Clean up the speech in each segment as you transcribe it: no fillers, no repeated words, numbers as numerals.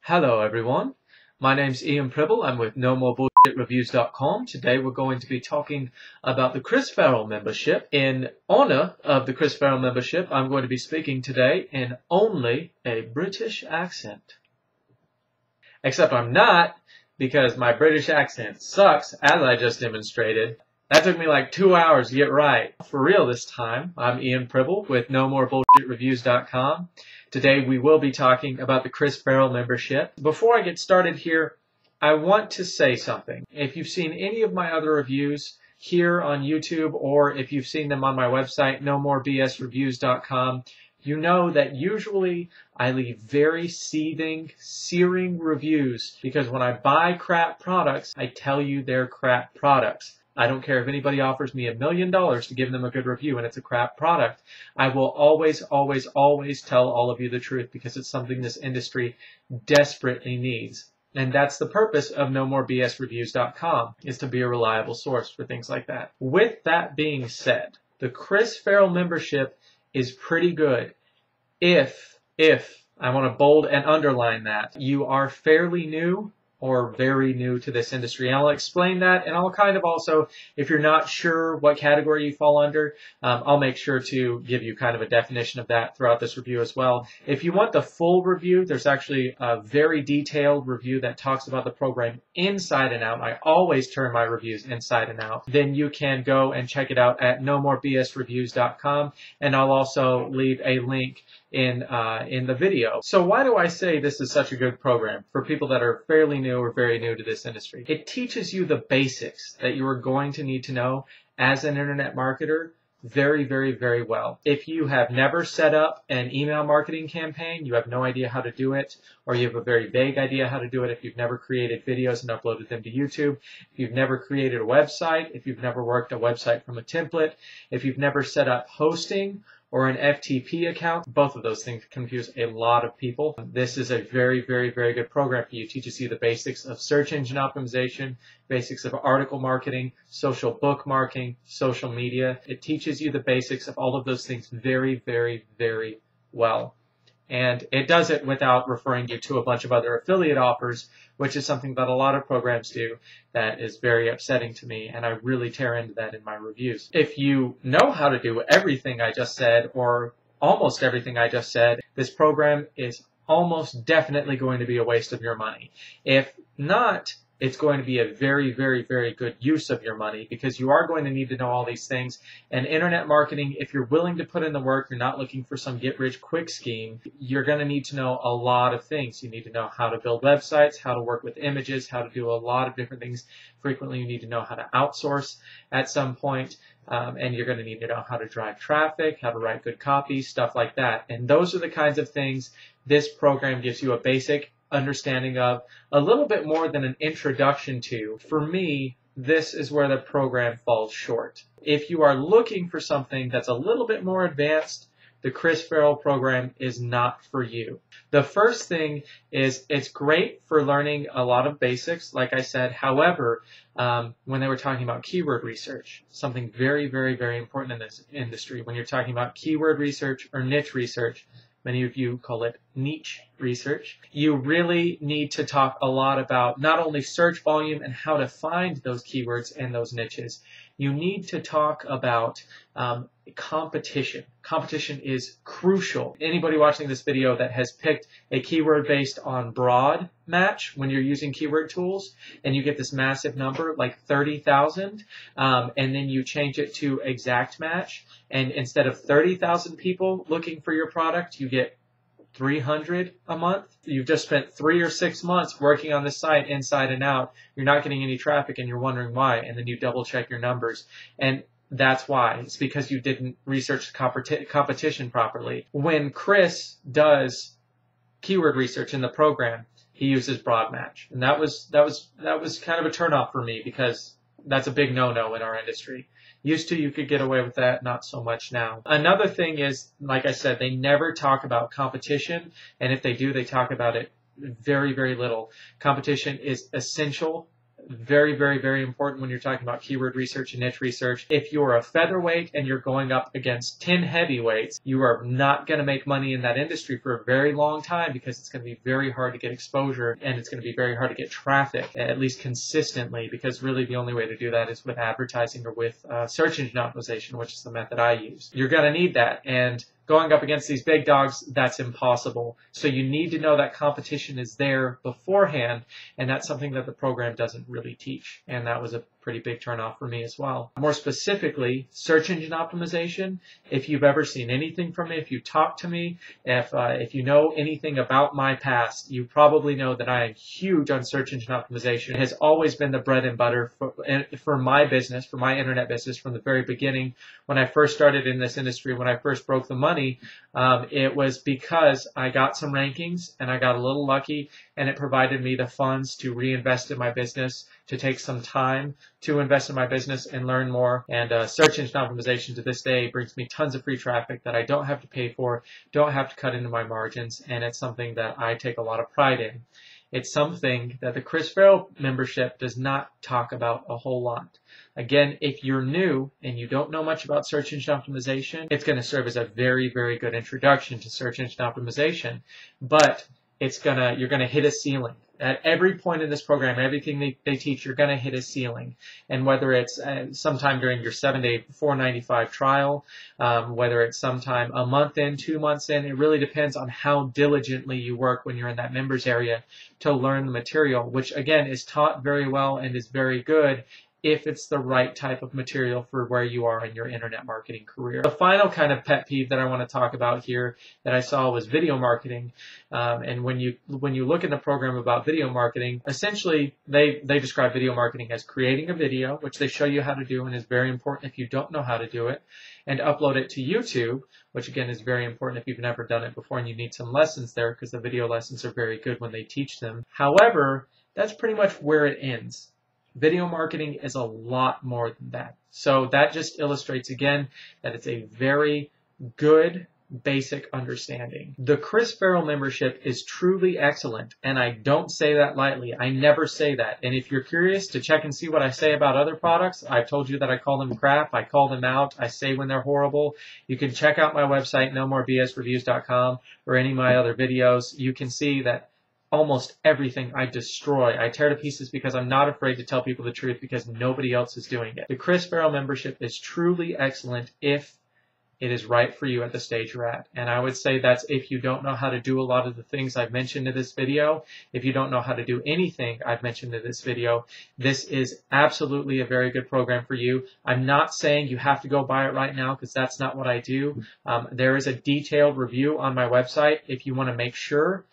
Hello everyone, my name's Pribyl. I'm with NoMoreBullshitReviews.com. Today we're going to be talking about the Chris Farrell membership. In honor of the Chris Farrell membership, I'm going to be speaking today in only a British accent. Except I'm not, because my British accent sucks, as I just demonstrated. That took me like 2 hours to get right. For real this time, I'm Pribyl with NoMoreBullshitReviews.com. Today we will be talking about the Chris Farrell membership. Before I get started here, I want to say something. If you've seen any of my other reviews here on YouTube, or if you've seen them on my website, NoMoreBSReviews.com, you know that usually I leave very searing reviews, because when I buy crap products, I tell you they're crap products. I don't care if anybody offers me $1 million to give them a good review and it's a crap product. I will always tell all of you the truth, because it's something this industry desperately needs. And that's the purpose of NoMoreBSReviews.com, is to be a reliable source for things like that. With that being said, the Chris Farrell membership is pretty good if I want to bold and underline that, you are fairly new or very new to this industry. And I'll explain that, and I'll kind of also, if you're not sure what category you fall under, I'll make sure to give you kind of a definition of that throughout this review as well. If you want the full review, there's actually a very detailed review that talks about the program inside and out. I always turn my reviews inside and out. Then you can go and check it out at NoMoreBSReviews.com, and I'll also leave a link in the video. So why do I say this is such a good program for people that are fairly new or very new to this industry? It teaches you the basics that you are going to need to know as an internet marketer very well. If you have never set up an email marketing campaign, you have no idea how to do it, or you have a very vague idea how to do it, if you've never created videos and uploaded them to YouTube, if you've never created a website, if you've never worked a website from a template, if you've never set up hosting or an FTP account, both of those things confuse a lot of people. This is a very good program for you. It teaches you the basics of search engine optimization, basics of article marketing, social bookmarking, social media. It teaches you the basics of all of those things very well. And it does it without referring you to a bunch of other affiliate offers, which is something that a lot of programs do that is very upsetting to me, and I really tear into that in my reviews. If you know how to do everything I just said, or almost everything I just said, this program is almost definitely going to be a waste of your money. If not, it's going to be a very good use of your money, because you are going to need to know all these things. And internet marketing, if you're willing to put in the work, you're not looking for some get-rich-quick scheme, you're going to need to know a lot of things. You need to know how to build websites, how to work with images, how to do a lot of different things. Frequently, you need to know how to outsource at some point, and you're going to need to know how to drive traffic, how to write good copy, stuff like that. And those are the kinds of things this program gives you a basic understanding of, a little bit more than an introduction to. For me, this is where the program falls short. If you are looking for something that's a little bit more advanced, the Chris Farrell program is not for you. The first thing is it's great for learning a lot of basics, like I said. However, when they were talking about keyword research, something very important in this industry, when you're talking about keyword research or niche research, many of you call it niche research, you really need to talk a lot about not only search volume and how to find those keywords and those niches. You need to talk about competition. Competition is crucial. Anybody watching this video that has picked a keyword based on broad match when you're using keyword tools, and you get this massive number like 30,000, and then you change it to exact match, and instead of 30,000 people looking for your product, you get 300 a month. You've just spent 3 or 6 months working on the site inside and out. You're not getting any traffic and you're wondering why, and then you double check your numbers. And that's why. It's because you didn't research competition properly. When Chris does keyword research in the program, he uses broad match. And that was kind of a turnoff for me, because that's a big no-no in our industry. Used to, you could get away with that, not so much now. Another thing is, like I said, they never talk about competition, and if they do, they talk about it very little. Competition is essential Very, very, very important when you're talking about keyword research and niche research. If you're a featherweight and you're going up against 10 heavyweights, you are not going to make money in that industry for a very long time because it's going to be very hard to get exposure and it's going to be very hard to get traffic, at least consistently, because really the only way to do that is with advertising or with search engine optimization, which is the method I use. You're going to need that, and going up against these big dogs, that's impossible. So you need to know that competition is there beforehand, and that's something that the program doesn't really teach. And that was a pretty big turnoff for me as well. More specifically, search engine optimization. If you've ever seen anything from me, if you talk to me, if you know anything about my past, you probably know that I am huge on search engine optimization. It has always been the bread and butter for my business, for my internet business from the very beginning. When I first started in this industry, when I first broke the money, it was because I got some rankings and I got a little lucky, and it provided me the funds to reinvest in my business, to take some time to invest in my business and learn more. And search engine optimization to this day brings me tons of free traffic that I don't have to pay for, don't have to cut into my margins, and it's something that I take a lot of pride in. It's something that the Chris Farrell membership does not talk about a whole lot. Again, if you're new and you don't know much about search engine optimization, it's going to serve as a very, very good introduction to search engine optimization, but you're going to hit a ceiling. At every point in this program, everything they teach, you're going to hit a ceiling. And whether it's sometime during your 7-day $4.95 trial, whether it's sometime a month in, 2 months in, it really depends on how diligently you work when you're in that members area to learn the material, which again is taught very well and is very good if it's the right type of material for where you are in your internet marketing career. The final kind of pet peeve that I want to talk about here that I saw was video marketing. And when you look in the program about video marketing, essentially they describe video marketing as creating a video, which they show you how to do and is very important if you don't know how to do it, and upload it to YouTube, which again is very important if you've never done it before and you need some lessons there, because the video lessons are very good when they teach them. However, that's pretty much where it ends. Video marketing is a lot more than that. So that just illustrates again that it's a very good basic understanding. The Chris Farrell membership is truly excellent, and I don't say that lightly. I never say that. And if you're curious to check and see what I say about other products, I've told you that I call them crap. I call them out. I say when they're horrible. You can check out my website, nomorebsreviews.com, or any of my other videos. You can see that almost everything I destroy, I tear to pieces because I'm not afraid to tell people the truth because nobody else is doing it. The Chris Farrell membership is truly excellent if it is right for you at the stage you're at. And I would say that's if you don't know how to do a lot of the things I've mentioned in this video, if you don't know how to do anything I've mentioned in this video, this is absolutely a very good program for you. I'm not saying you have to go buy it right now because that's not what I do. There is a detailed review on my website if you want to make sure,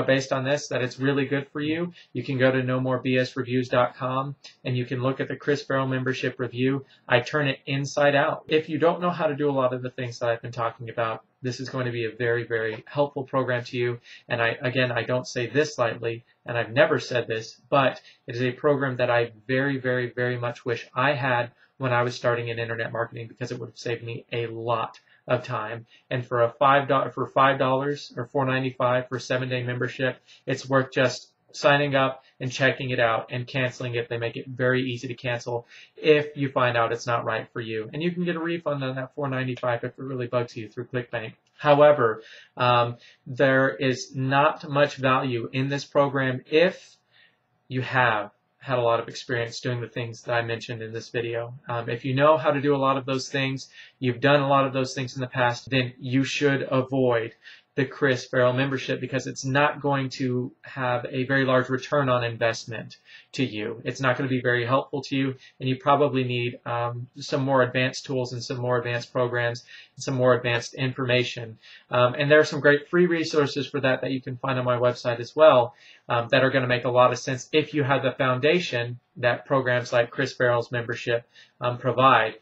based on this, that it's really good for you. You can go to nomorebsreviews.com and you can look at the Chris Farrell membership review. I turn it inside out. If you don't know how to do a lot of the things that I've been talking about, this is going to be a very, very helpful program to you. And I don't say this lightly, and I've never said this, but it is a program that I very, very, very much wish I had when I was starting in internet marketing, because it would have saved me a lot of time. And for $5 or $4.95 for a 7-day membership, it's worth just signing up and checking it out and canceling it. They make it very easy to cancel if you find out it's not right for you. And you can get a refund on that $4.95 if it really bugs you through ClickBank. However, there is not much value in this program if you have had a lot of experience doing the things that I mentioned in this video. If you know how to do a lot of those things, you've done a lot of those things in the past, then you should avoid the Chris Farrell membership because it's not going to have a very large return on investment to you. It's not going to be very helpful to you, and you probably need some more advanced tools and some more advanced programs and some more advanced information. And there are some great free resources for that you can find on my website as well that are going to make a lot of sense if you have the foundation that programs like Chris Farrell's membership provide.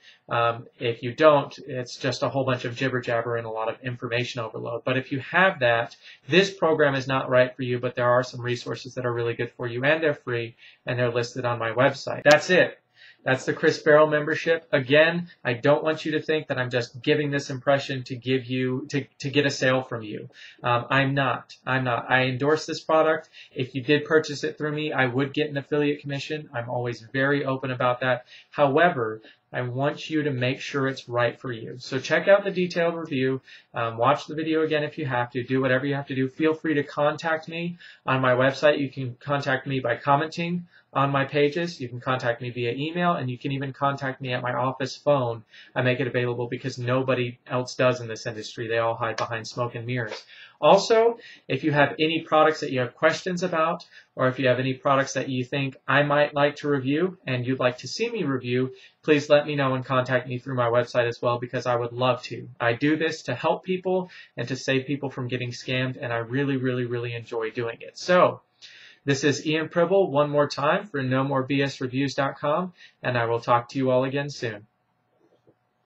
If you don't, it's just a whole bunch of jibber jabber and a lot of information overload. But if you have that, this program is not right for you, but there are some resources that are really good for you, and they're free, and they're listed on my website. That's it. That's the Chris Farrell membership. Again, I don't want you to think that I'm just giving this impression to give you to get a sale from you. I'm not. I endorse this product. If you did purchase it through me, I would get an affiliate commission. I'm always very open about that. However, I want you to make sure it's right for you. So check out the detailed review. Watch the video again if you have to. Do whatever you have to do. Feel free to contact me on my website. You can contact me by commenting on my pages. You can contact me via email, and you can even contact me at my office phone. I make it available because nobody else does in this industry. They all hide behind smoke and mirrors. Also, if you have any products that you have questions about, or if you have any products that you think I might like to review and you'd like to see me review, please let me know and contact me through my website as well, because I would love to. I do this to help people and to save people from getting scammed, and I really, really, really enjoy doing it. So, this is Ian Pribyl one more time for NoMoreBSReviews.com, and I will talk to you all again soon.